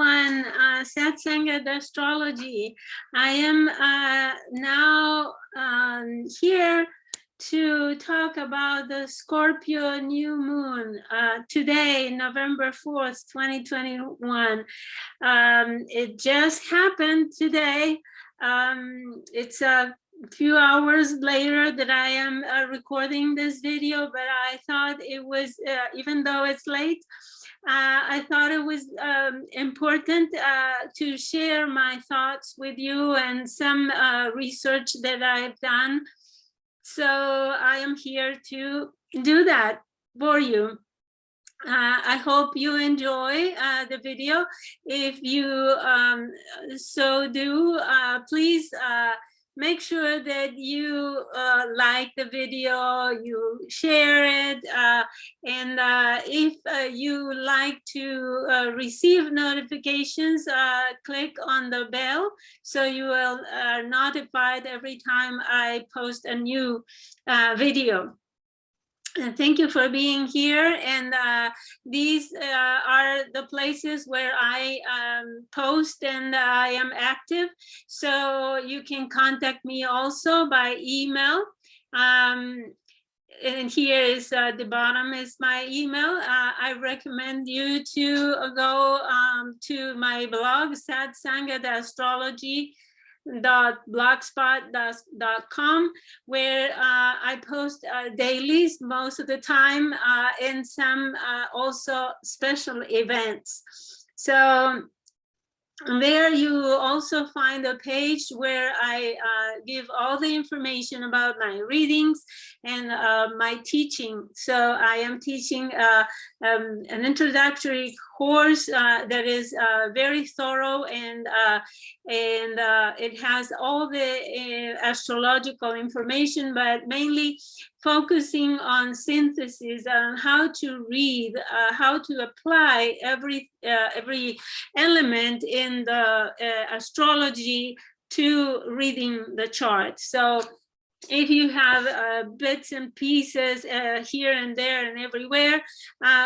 everyone. Satsang at Astrology. I am now here to talk about the Scorpio new moon today, November 4th, 2021. It just happened today. It's a few hours later that I am recording this video, but I thought it was, even though it's late, I thought it was important to share my thoughts with you and some research that I've done. So I am here to do that for you. I hope you enjoy the video. If you so do, please make sure that you like the video, you share it, and if you like to receive notifications, click on the bell so you will notified every time I post a new video. And thank you for being here. And these are the places where I post and I am active. So you can contact me also by email. And here is the bottom is my email. I recommend you to go to my blog, Satsang at Astrology .blogspot.com, where I post dailies most of the time, and some also special events. So there you also find a page where I give all the information about my readings and my teaching. So I am teaching an introductory course that is very thorough, and it has all the astrological information, but mainly focusing on synthesis, on how to read, how to apply every element in the astrology to reading the chart. So if you have bits and pieces here and there and everywhere,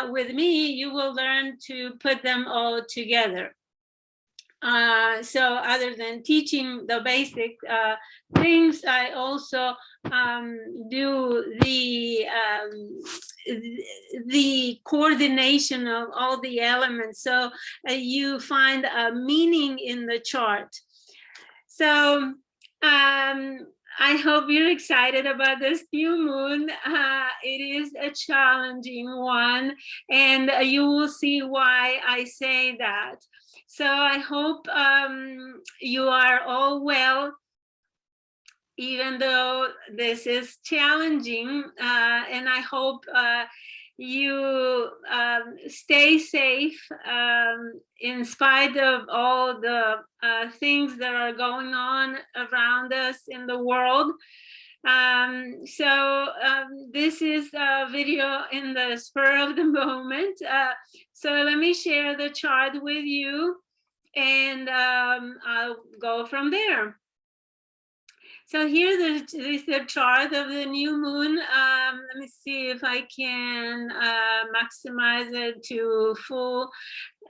with me, you will learn to put them all together. So other than teaching the basic things, I also do the coordination of all the elements. So you find a meaning in the chart. So I hope you're excited about this new moon. It is a challenging one, and you will see why I say that. So I hope you are all well, even though this is challenging, and I hope you stay safe in spite of all the things that are going on around us in the world. This is a video in the spur of the moment. So let me share the chart with you, and I'll go from there. So here is the chart of the new moon. Let me see if I can maximize it to full.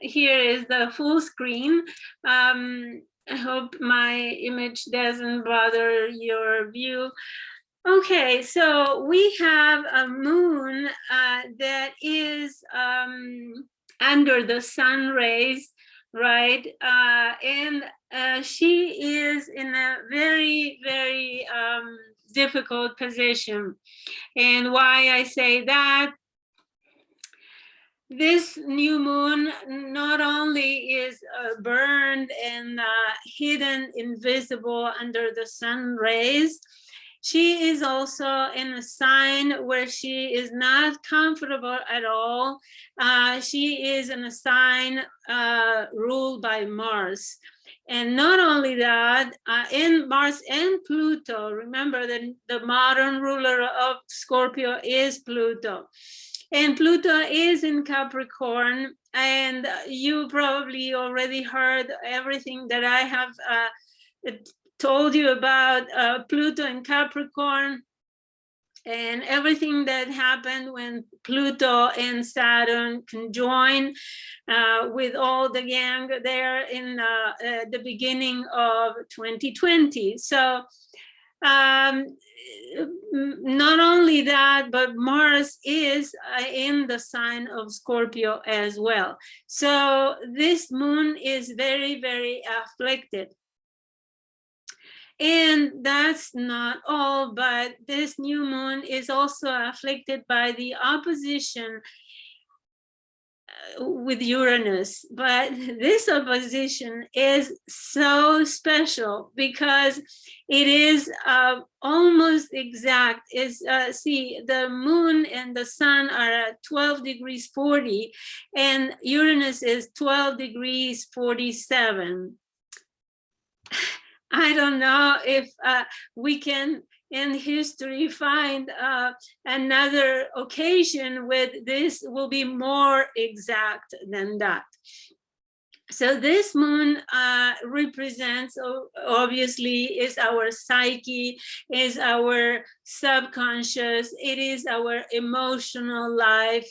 Here is the full screen. I hope my image doesn't bother your view. Okay, so we have a moon that is under the sun rays, right? And she is in a very, very difficult position. And why I say that, this new moon not only is burned and hidden, invisible under the sun rays, she is also in a sign where she is not comfortable at all. She is in a sign ruled by Mars. And not only that, in Mars and Pluto, remember that the modern ruler of Scorpio is Pluto. And Pluto is in Capricorn, and you probably already heard everything that I have told you about Pluto in Capricorn. and everything that happened when Pluto and Saturn conjoined with all the gang there in the beginning of 2020. So not only that, but Mars is in the sign of Scorpio as well. So this moon is very, very afflicted. And that's not all, but this new moon is also afflicted by the opposition with Uranus. But this opposition is so special because it is almost exact. See, the moon and the sun are at 12 degrees 40, and Uranus is 12 degrees 47. I don't know if we can in history find another occasion where this will be more exact than that. So this moon represents, obviously, is our psyche, is our subconscious, it is our emotional life.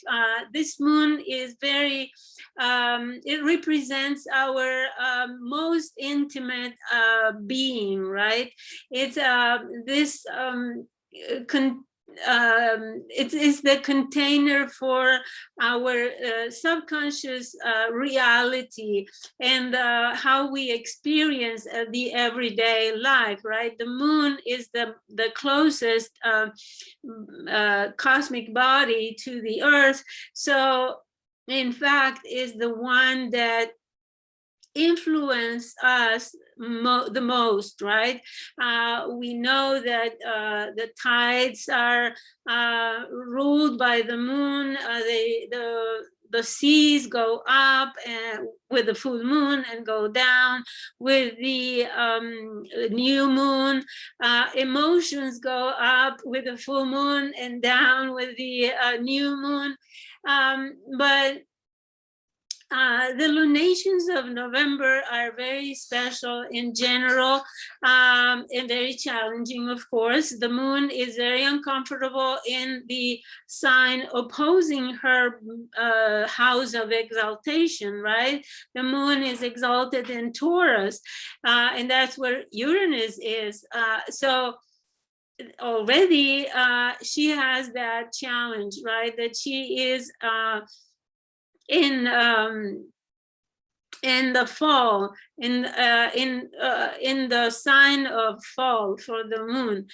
This moon is very, it represents our most intimate being, right? It's this it's the container for our subconscious reality and how we experience the everyday life, right? The moon is the closest cosmic body to the earth. So in fact is the one that influence us the most, right? We know that the tides are ruled by the moon. The seas go up and with the full moon and go down with the new moon. Emotions go up with the full moon and down with the new moon. But the lunations of November are very special in general and very challenging, of course. The moon is very uncomfortable in the sign opposing her house of exaltation, right? The moon is exalted in Taurus, and that's where Uranus is. So already she has that challenge, right? That she is in the fall, in the sign of fall for the moon.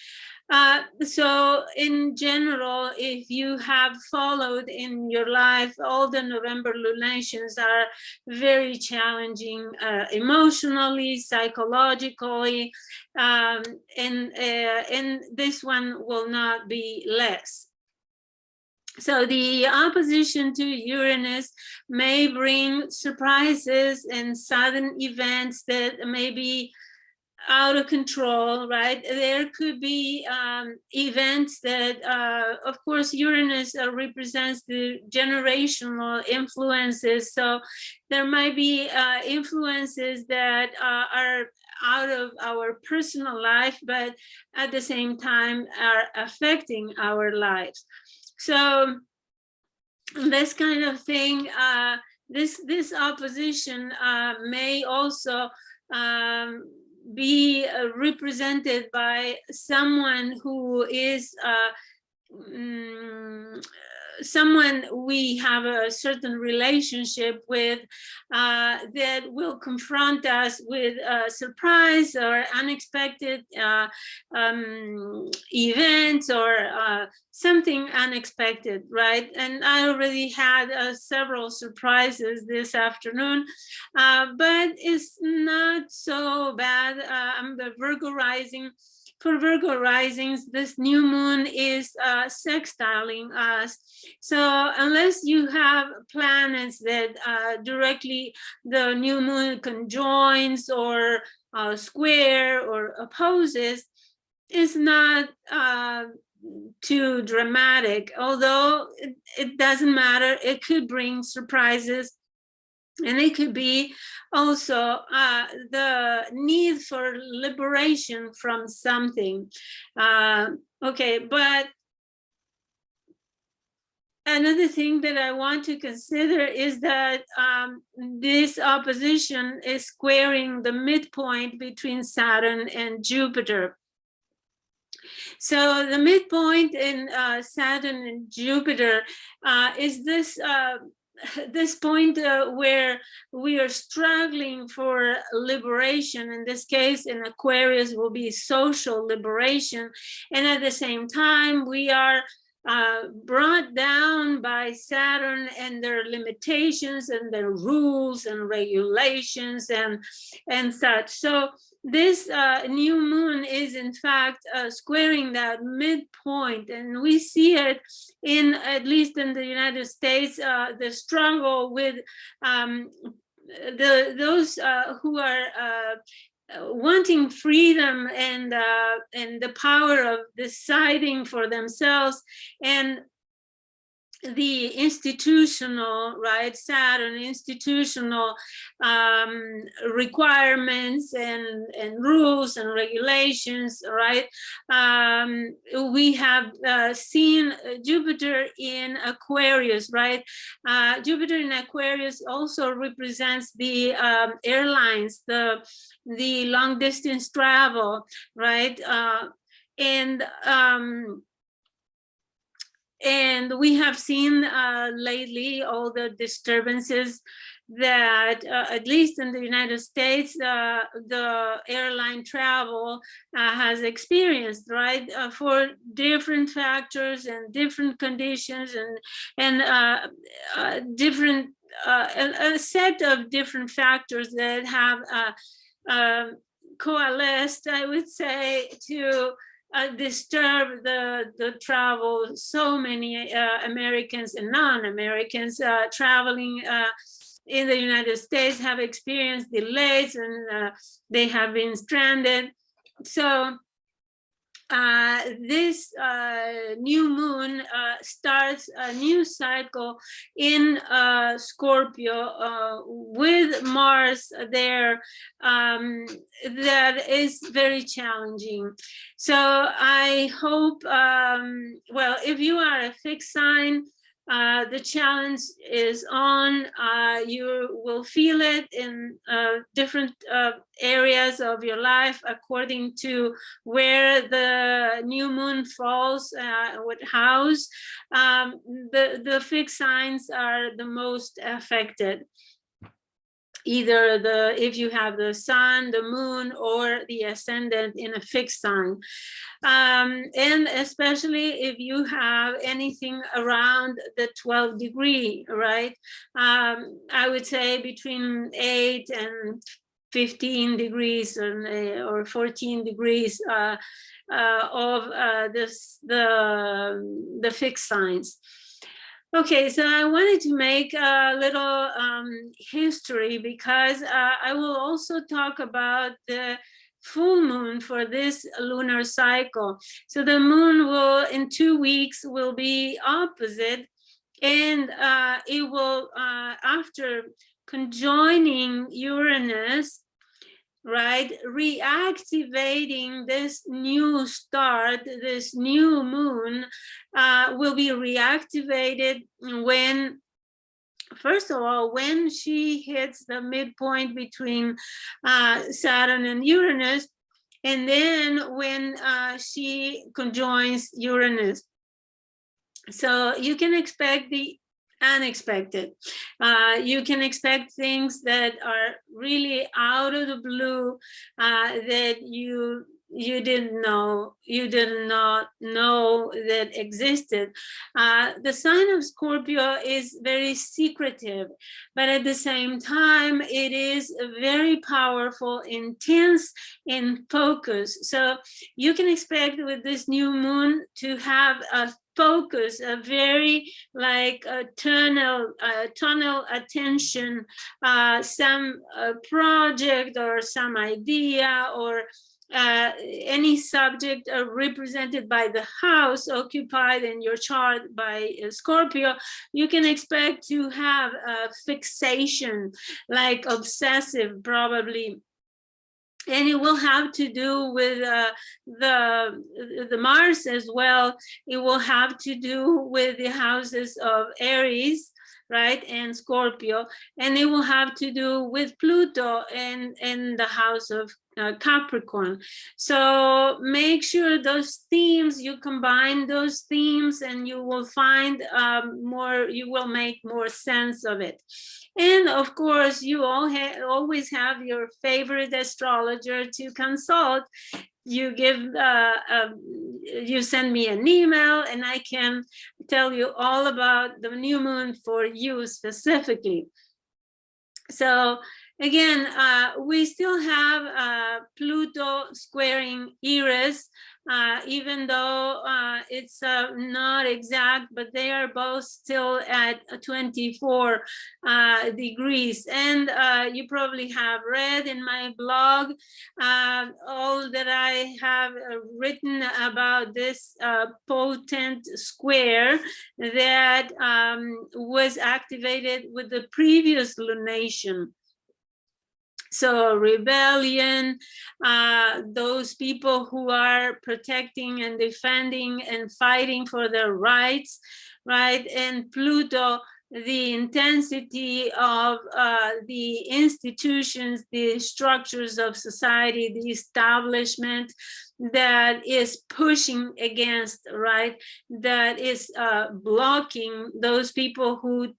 So in general, if you have followed in your life, all the November lunations are very challenging emotionally, psychologically, and this one will not be less. So the opposition to Uranus may bring surprises and sudden events that may be out of control, right? There could be events that, of course, Uranus represents the generational influences. So there might be influences that are out of our personal life, but at the same time are affecting our lives. So this kind of thing, this opposition may also be represented by someone who is someone we have a certain relationship with that will confront us with a surprise or unexpected events or something unexpected, right? And I already had several surprises this afternoon, but it's not so bad. I'm the Virgo rising. For Virgo risings, this new moon is sextiling us. So unless you have planets that directly the new moon conjoins or square or opposes, it's not too dramatic. Although it doesn't matter, it could bring surprises. And it could be also the need for liberation from something. Okay, but another thing that I want to consider is that this opposition is squaring the midpoint between Saturn and Jupiter. So the midpoint in Saturn and Jupiter is this this point where we are struggling for liberation. In this case, in Aquarius, will be social liberation, and at the same time, we are brought down by Saturn and their limitations and their rules and regulations and such. So this new moon is in fact squaring that midpoint, and we see it in, at least in the United States, the struggle with those who are wanting freedom and the power of deciding for themselves, and the institutional, right, Saturn institutional requirements and rules and regulations, right? We have seen Jupiter in Aquarius, right? Jupiter in Aquarius also represents the airlines, the long distance travel, right? And we have seen lately all the disturbances that, at least in the United States, the airline travel has experienced, right? For different factors and different conditions and different, a set of different factors that have coalesced, I would say, to disturb the travel. So many Americans and non-Americans traveling in the United States have experienced delays, and they have been stranded. So this new moon starts a new cycle in Scorpio with Mars there, that is very challenging. So I hope, well, if you are a fixed sign, the challenge is on. You will feel it in different areas of your life according to where the new moon falls, what house. The fixed signs are the most affected. Either if you have the sun, the moon, or the ascendant in a fixed sign. And especially if you have anything around the 12th degree, right? I would say between 8 and 15 degrees or 14 degrees of the fixed signs. Okay, so I wanted to make a little history, because I will also talk about the full moon for this lunar cycle. So the moon will, in 2 weeks, will be opposite, and it will, after conjoining Uranus, right, reactivating this new start, this new moon will be reactivated when, first of all, when she hits the midpoint between Saturn and Uranus, and then when she conjoins Uranus. So you can expect the unexpected. You can expect things that are really out of the blue, that you did not know that existed. The sign of Scorpio is very secretive, but at the same time, it is very powerful, intense in focus. So you can expect with this new moon to have a focus, a very like a tunnel attention, some project or some idea or any subject represented by the house occupied in your chart by Scorpio. You can expect to have a fixation, like obsessive, probably And it will have to do with the Mars as well. It will have to do with the houses of Aries, right, and Scorpio, and it will have to do with Pluto and the house of Capricorn. So make sure those themes, you combine those themes, and you will find more, you will make more sense of it. And of course, you all always have your favorite astrologer to consult. You give, you send me an email, and I can tell you all about the new moon for you specifically. So again, we still have Pluto squaring Aries, even though it's not exact, but they are both still at 24 degrees. And you probably have read in my blog all that I have written about this potent square that was activated with the previous lunation. So rebellion, those people who are protecting and defending and fighting for their rights, right? And Pluto, the intensity of the institutions, the structures of society, the establishment that is pushing against, right? That is blocking those people who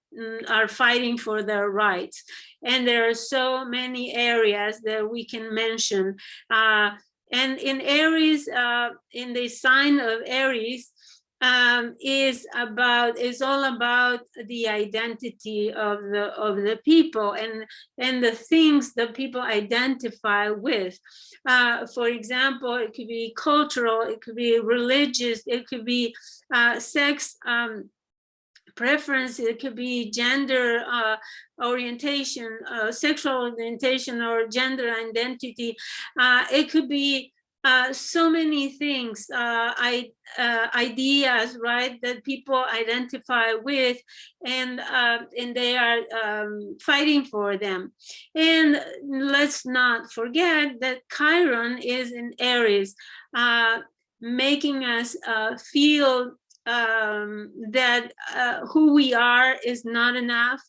are fighting for their rights. And there are so many areas that we can mention. And in Aries, in the sign of Aries, is all about the identity of the people and the things that people identify with. For example, it could be cultural, it could be religious, it could be sex preference, it could be gender orientation, sexual orientation, or gender identity. It could be so many things, ideas, right, that people identify with, and they are fighting for them. And let's not forget that Chiron is in Aries, making us feel that who we are is not enough.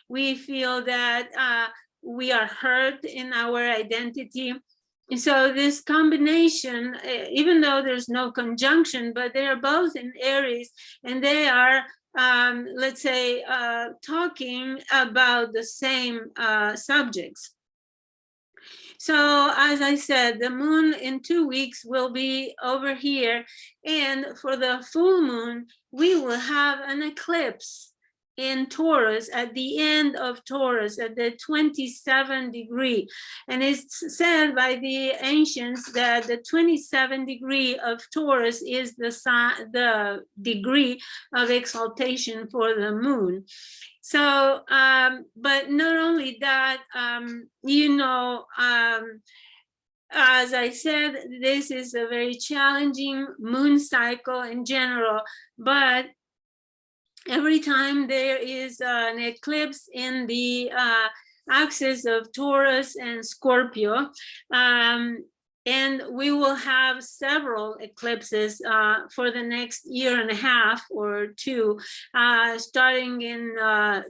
We feel that we are hurt in our identity. So this combination, even though there's no conjunction, but they are both in Aries, and they are, let's say, talking about the same subjects. So as I said, the moon in 2 weeks will be over here. And for the full moon, we will have an eclipse in Taurus, at the end of Taurus, at the 27 degree. And it's said by the ancients that the 27 degree of Taurus is the degree of exaltation for the moon. So, but not only that, you know, as I said, this is a very challenging moon cycle in general, but every time there is an eclipse in the axis of Taurus and Scorpio, and we will have several eclipses for the next year and a half or two, starting in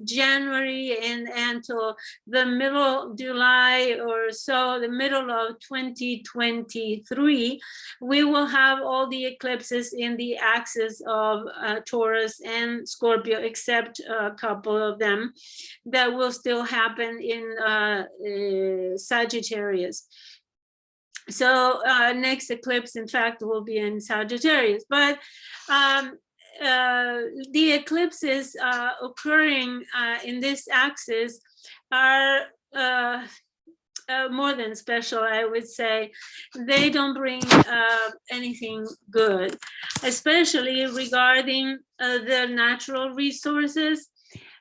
January and until the middle of July or so, the middle of 2023, we will have all the eclipses in the axis of Taurus and Scorpio, except a couple of them that will still happen in Sagittarius. So next eclipse, in fact, will be in Sagittarius. But the eclipses occurring in this axis are more than special, I would say. They don't bring anything good, especially regarding the natural resources.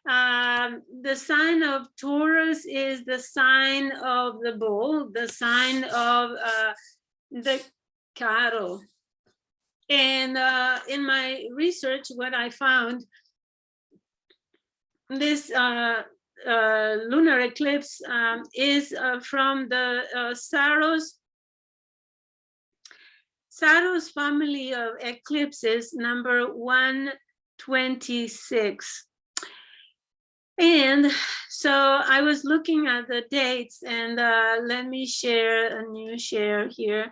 The sign of Taurus is the sign of the bull, the sign of the cattle. And in my research, what I found, this lunar eclipse is from the Saros family of eclipses, number 126. And so I was looking at the dates, and let me share a new share here.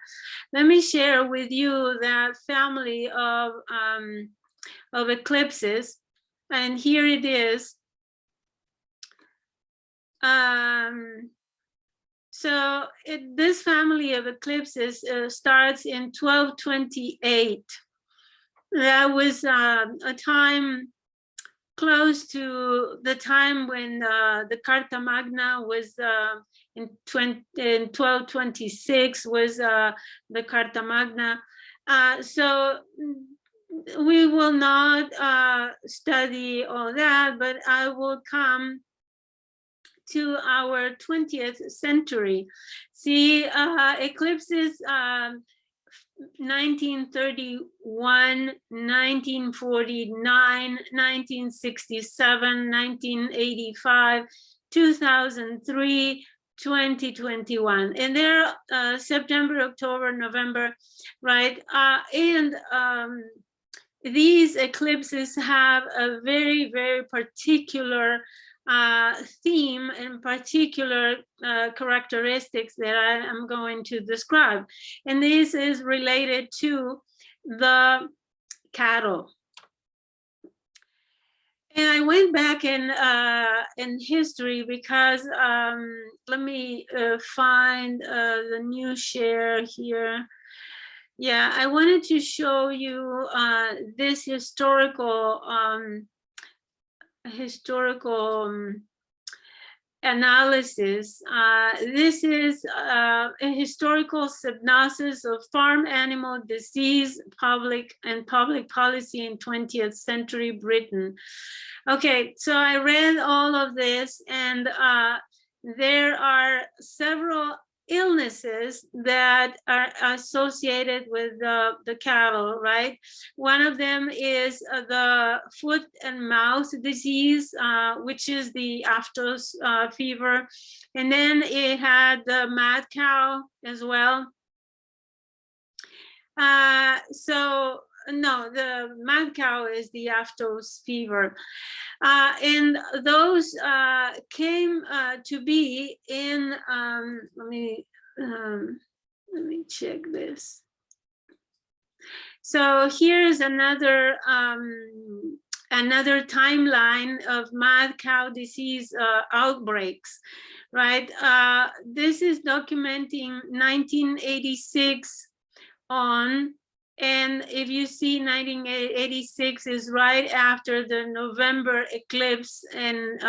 Let me share with you that family of eclipses, and here it is. So this family of eclipses starts in 1228. That was a time close to the time when the Carta Magna was in 1226 was the Carta Magna. So we will not study all that, but I will come to our 20th century. See, eclipses 1931, 1949, 1967, 1985, 2003, 2021. And they're September, October, November, right? And these eclipses have a very, very particular theme and particular characteristics that I am going to describe. And this is related to the cattle. And I went back in history because let me find the new share here. Yeah, I wanted to show you this historical analysis. This is a historical synopsis of farm animal disease, public policy in 20th century Britain. Okay, so I read all of this, and there are several illnesses that are associated with the cattle, right? One of them is the foot and mouth disease, which is the aphthous fever. And then it had the mad cow as well. No, the mad cow is the aphthous fever. And those came to be in, let me check this. So here's another timeline of mad cow disease outbreaks, right? This is documenting 1986 on. And if you see 1986 is right after the November eclipse, and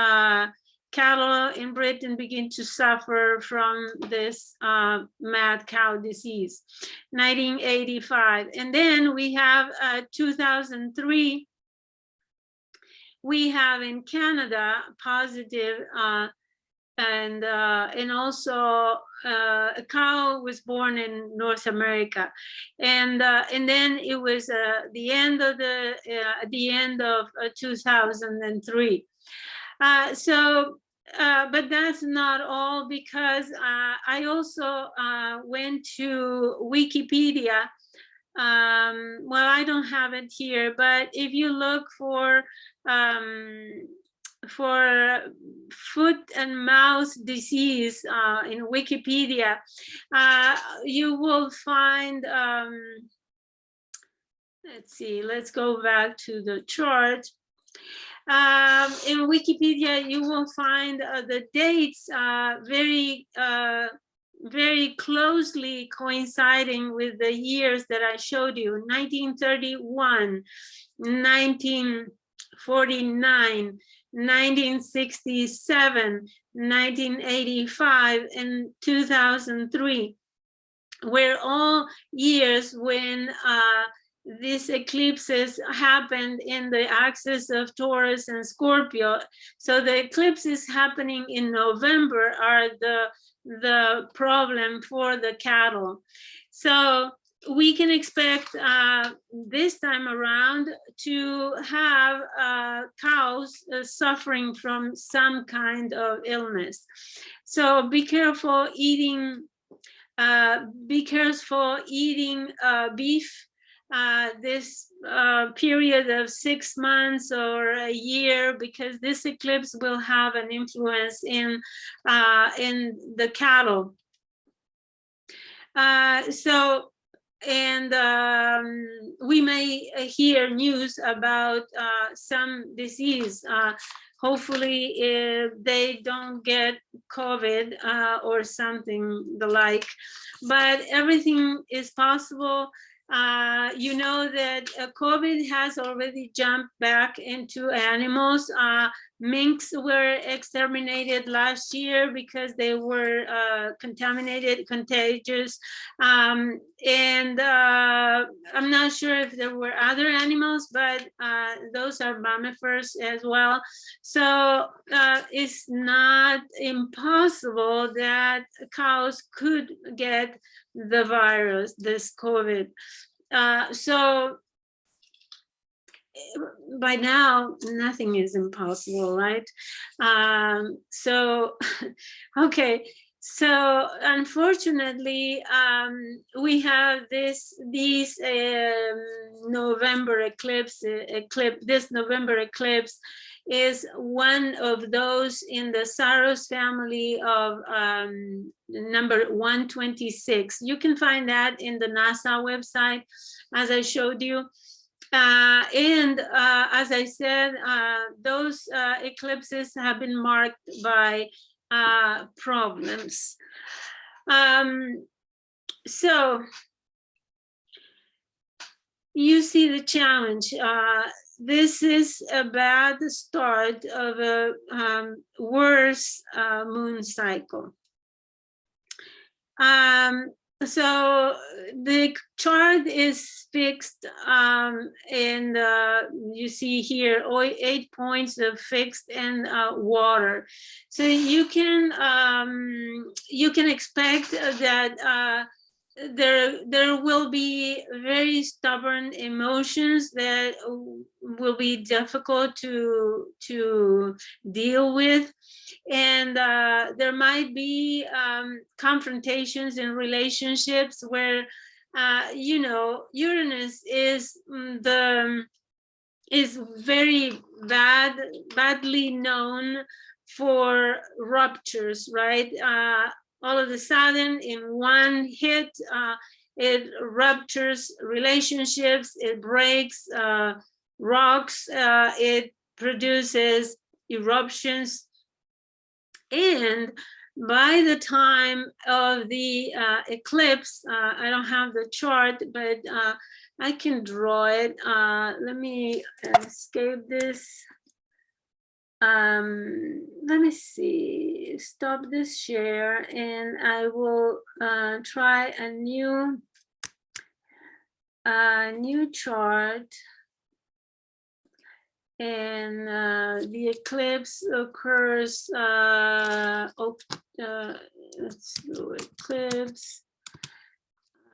cattle in Britain begin to suffer from this mad cow disease, 1985. And then we have 2003, we have in Canada positive, and also a cow was born in North America, and then it was the end of 2003. But that's not all, because I also went to Wikipedia. Well, I don't have it here, but if you look for foot and mouth disease in Wikipedia, you will find, let's see, let's go back to the chart. In Wikipedia, you will find the dates very closely coinciding with the years that I showed you: 1931, 1949, 1967, 1985, and 2003 were all years when these eclipses happened in the axis of Taurus and Scorpio. So the eclipses happening in November are the problem for the cattle. So we can expect this time around to have cows suffering from some kind of illness. So be careful eating beef this period of 6 months or a year, because this eclipse will have an influence in the cattle. And we may hear news about some disease. Hopefully they don't get COVID or something the like, but everything is possible. You know that COVID has already jumped back into animals. Minks were exterminated last year because they were contaminated, contagious. And I'm not sure if there were other animals, but those are mammifers as well. So it's not impossible that cows could get the virus, this COVID. So by now, nothing is impossible, right? So, okay. So unfortunately, we have these November eclipse. This November eclipse is one of those in the Saros family of number 126. You can find that in the NASA website, as I showed you. And as I said, those eclipses have been marked by problems. So you see the challenge. This is a bad start of a worse moon cycle. So the chart is fixed, and you see here 8 points of fixed and water. So you can expect that there will be very stubborn emotions that will be difficult to deal with. And there might be confrontations in relationships where, you know, Uranus is very badly known for ruptures, right? All of a sudden, in one hit, it ruptures relationships, it breaks rocks, it produces eruptions. And by the time of the eclipse, I don't have the chart, but I can draw it. Let me escape this. Let me see, stop this share, and I will try a new chart. And the eclipse occurs, let's do eclipse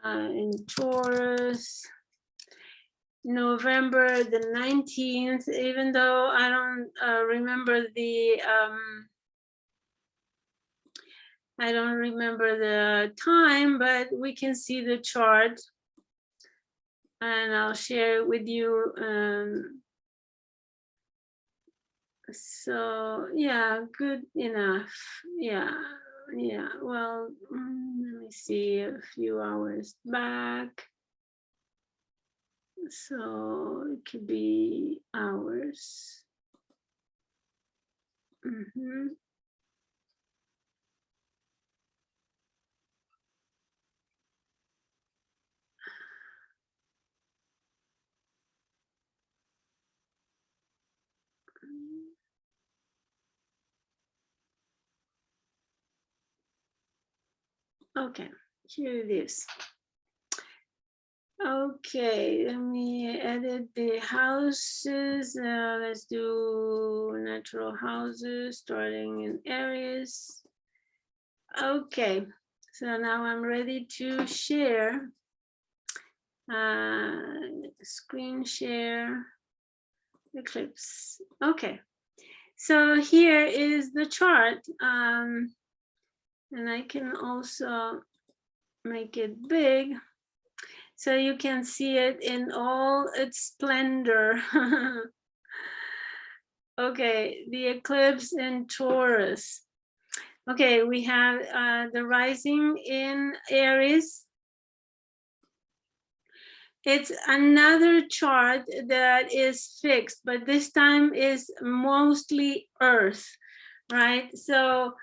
in Taurus, November the 19th, even though I don't remember the, I don't remember the time, but we can see the chart and I'll share it with you. So yeah, good enough. Yeah, well, let me see, a few hours back. So it could be hours. Okay, here it is. Okay, let me edit the houses. Let's do natural houses starting in Aries. Okay, so now I'm ready to share. Screen share, eclipse. Okay, so here is the chart, and I can also make it big so you can see it in all its splendor. Okay, the eclipse in Taurus. Okay, we have the rising in Aries. It's another chart that is fixed, but this time is mostly Earth, right? So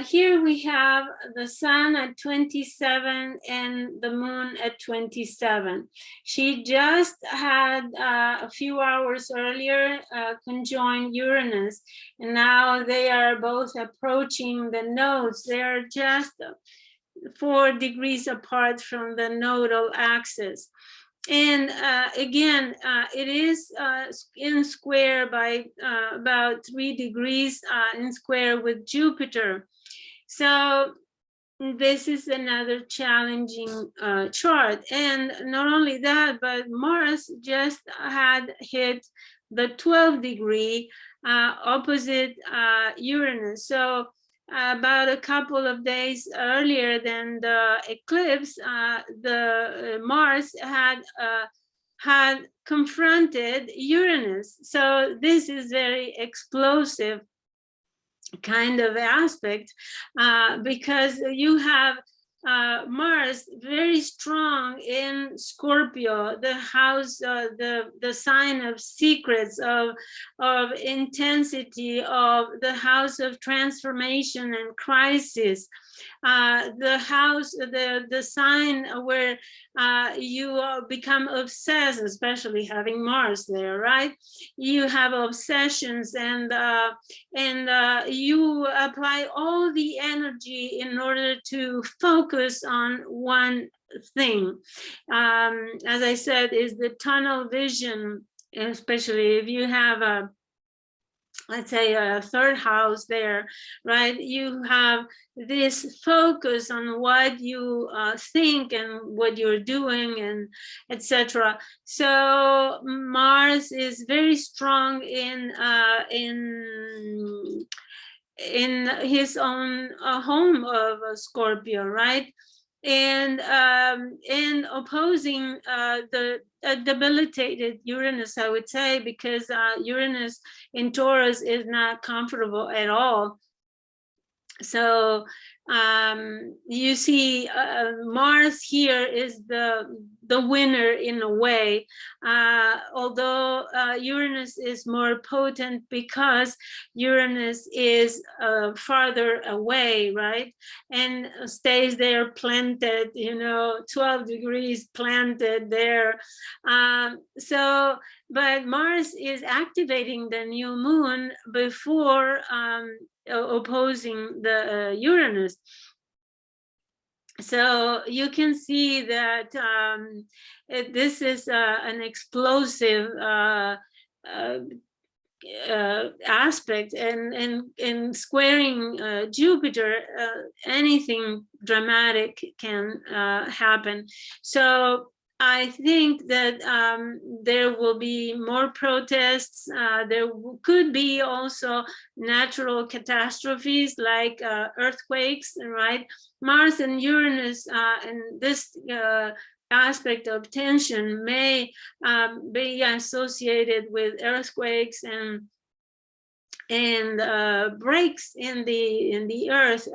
here we have the sun at 27 and the moon at 27. She just had a few hours earlier conjoined Uranus, and now they are both approaching the nodes. They are just 4 degrees apart from the nodal axis. And again, it is in square by about 3 degrees in square with Jupiter. So this is another challenging chart. And not only that, but Mars just had hit the 12 degree opposite Uranus. So about a couple of days earlier than the eclipse, the Mars had confronted Uranus. So this is very explosive kind of aspect because you have Mars very strong in Scorpio, the house, the sign of secrets, of intensity, of the house of transformation and crisis, the house, the sign where you become obsessed, especially having Mars there, right? You have obsessions, and you apply all the energy in order to focus on one thing. As I said, is the tunnel vision, especially if you have a, let's say, a third house there, right? You have this focus on what you think and what you're doing, and etc. So Mars is very strong in his own home of Scorpio, right? And opposing the debilitated Uranus, I would say, because Uranus in Taurus is not comfortable at all. So you see Mars here is the winner in a way, although Uranus is more potent because Uranus is farther away, right? And stays there planted, 12 degrees planted there. But Mars is activating the new moon before opposing the Uranus. So you can see that this is an explosive aspect, and squaring Jupiter, anything dramatic can happen. So I think that there will be more protests. There could be also natural catastrophes like earthquakes, right? Mars and Uranus and this aspect of tension may be associated with earthquakes and breaks in the earth.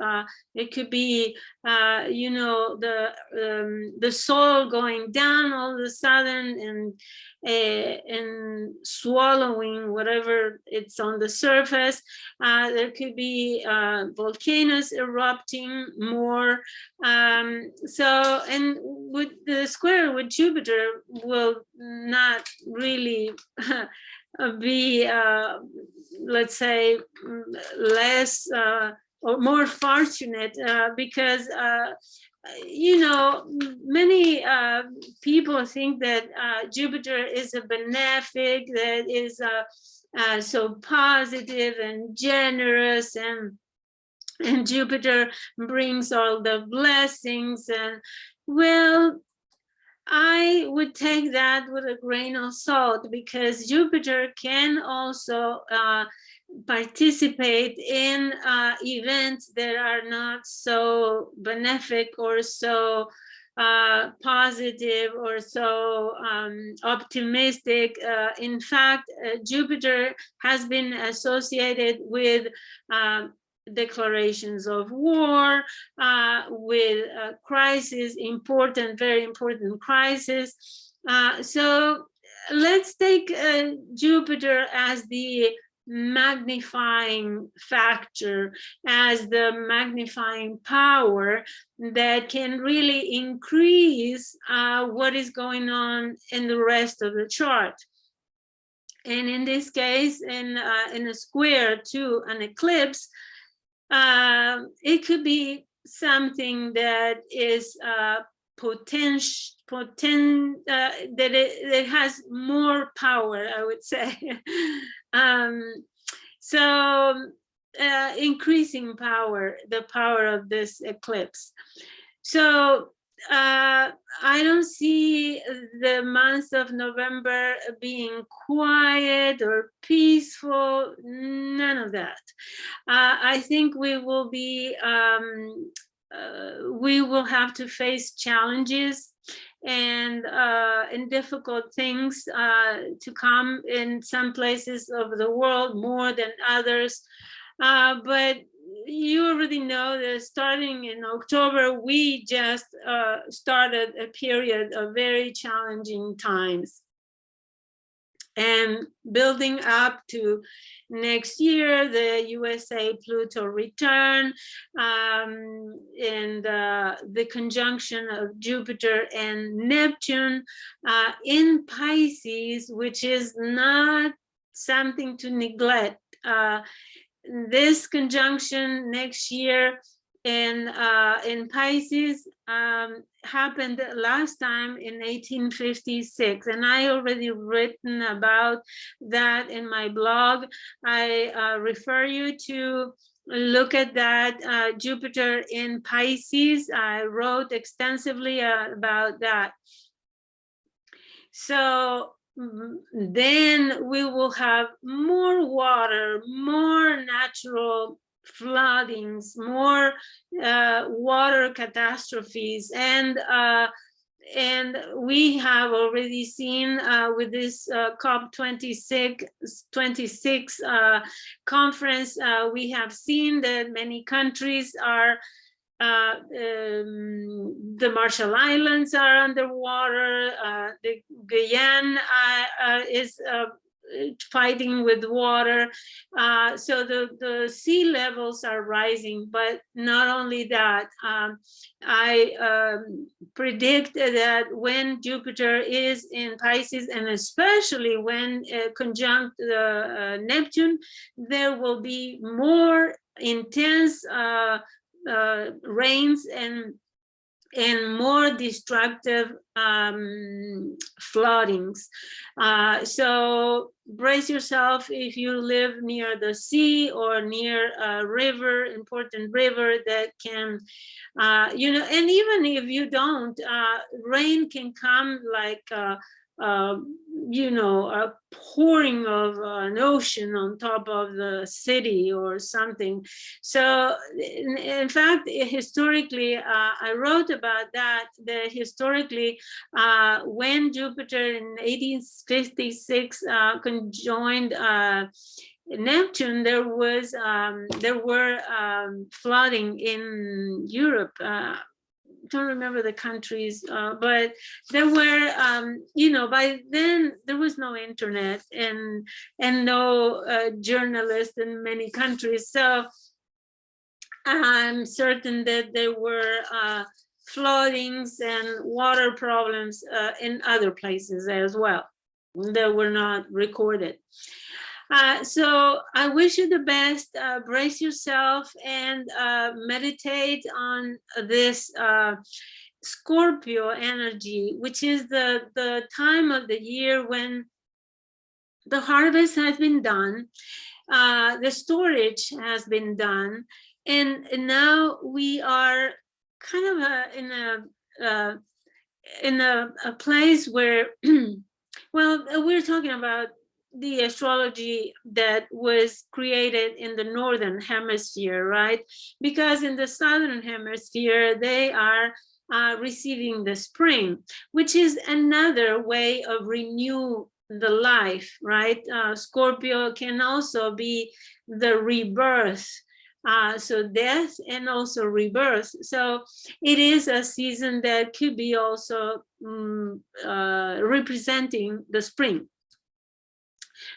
It could be the soil going down all of a sudden and swallowing whatever it's on the surface. There could be volcanoes erupting more. So, and with the square with Jupiter will not really be let's say less or more fortunate because many people think that Jupiter is a benefic, that is so positive and generous, and Jupiter brings all the blessings. And well, I would take that with a grain of salt, because Jupiter can also participate in events that are not so benefic or so positive or so optimistic. In fact, Jupiter has been associated with declarations of war, with crisis, important, very important crisis. So let's take Jupiter as the magnifying factor, as the magnifying power that can really increase what is going on in the rest of the chart. And in this case, in a square to an eclipse, it could be something that is that it has more power, I would say. So increasing power, the power of this eclipse. So I don't see the month of November being quiet or peaceful, none of that. I think we will be, we will have to face challenges and difficult things to come in some places of the world more than others. But you already know that starting in October, we just started a period of very challenging times. And building up to next year, the USA Pluto return, and the conjunction of Jupiter and Neptune in Pisces, which is not something to neglect. This conjunction next year in Pisces happened last time in 1856, and I already written about that in my blog. I refer you to look at that, Jupiter in Pisces. I wrote extensively about that. So then we will have more water, more natural floodings, more water catastrophes, and we have already seen with this COP26 conference, we have seen that many countries are the Marshall Islands are underwater. The Guyana is fighting with water. So the sea levels are rising, but not only that, I predict that when Jupiter is in Pisces, and especially when conjunct Neptune, there will be more intense rains and more destructive floodings. So brace yourself if you live near the sea or near a river, important river that can, you know, and even if you don't, rain can come like, you know, a pouring of an ocean on top of the city or something. So in fact, historically, I wrote about that historically, when Jupiter in 1856 conjoined Neptune, there were flooding in Europe. Don't remember the countries, but there were, you know, by then there was no internet and no journalists in many countries. So I'm certain that there were floodings and water problems in other places as well that were not recorded. So I wish you the best. Brace yourself and meditate on this Scorpio energy, which is the time of the year when the harvest has been done, the storage has been done, and now we are kind of in a in a place where, well, we're talking about the astrology that was created in the northern hemisphere, right? Because in the southern hemisphere, they are receiving the spring, which is another way of renew the life, right? Scorpio can also be the rebirth, so death and also rebirth. So it is a season that could be also representing the spring.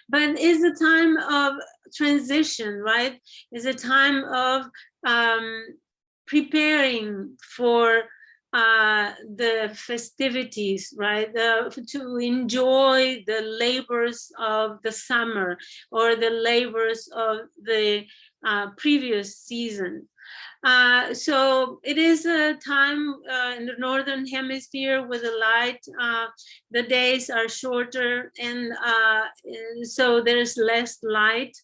But it's a time of transition, right? It's a time of preparing for the festivities, right? To enjoy the labors of the summer or the labors of the previous season. So it is a time in the northern hemisphere with the light. The days are shorter, and so there's less light.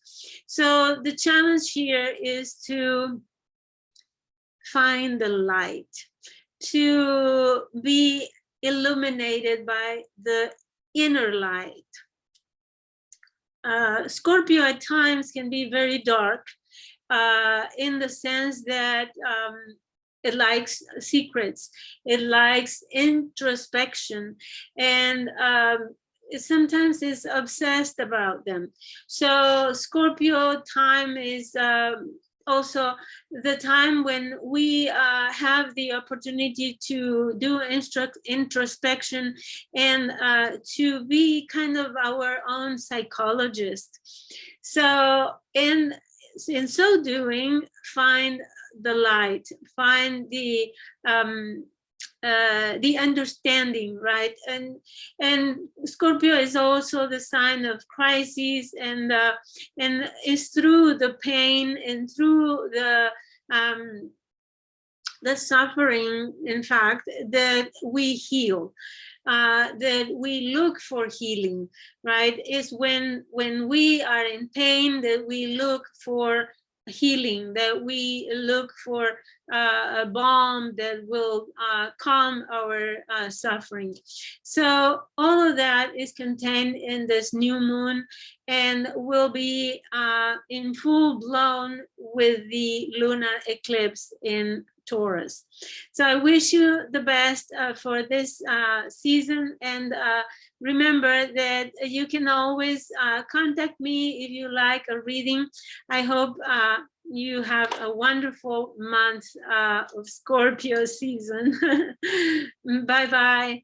So the challenge here is to find the light, to be illuminated by the inner light. Scorpio at times can be very dark, in the sense that it likes secrets, it likes introspection, and it sometimes is obsessed about them. So Scorpio time is also the time when we have the opportunity to do introspection and to be kind of our own psychologist. So in so doing, find the light, find the understanding, right? And Scorpio is also the sign of crises, and is through the pain and through the suffering, in fact, that we heal, that we look for healing, right? It's when we are in pain that we look for healing, that we look for a balm that will calm our suffering. So all of that is contained in this new moon, and will be in full blown with the lunar eclipse in Taurus. So I wish you the best for this season, and remember that you can always contact me if you like a reading. I hope you have a wonderful month of Scorpio season. Bye-bye.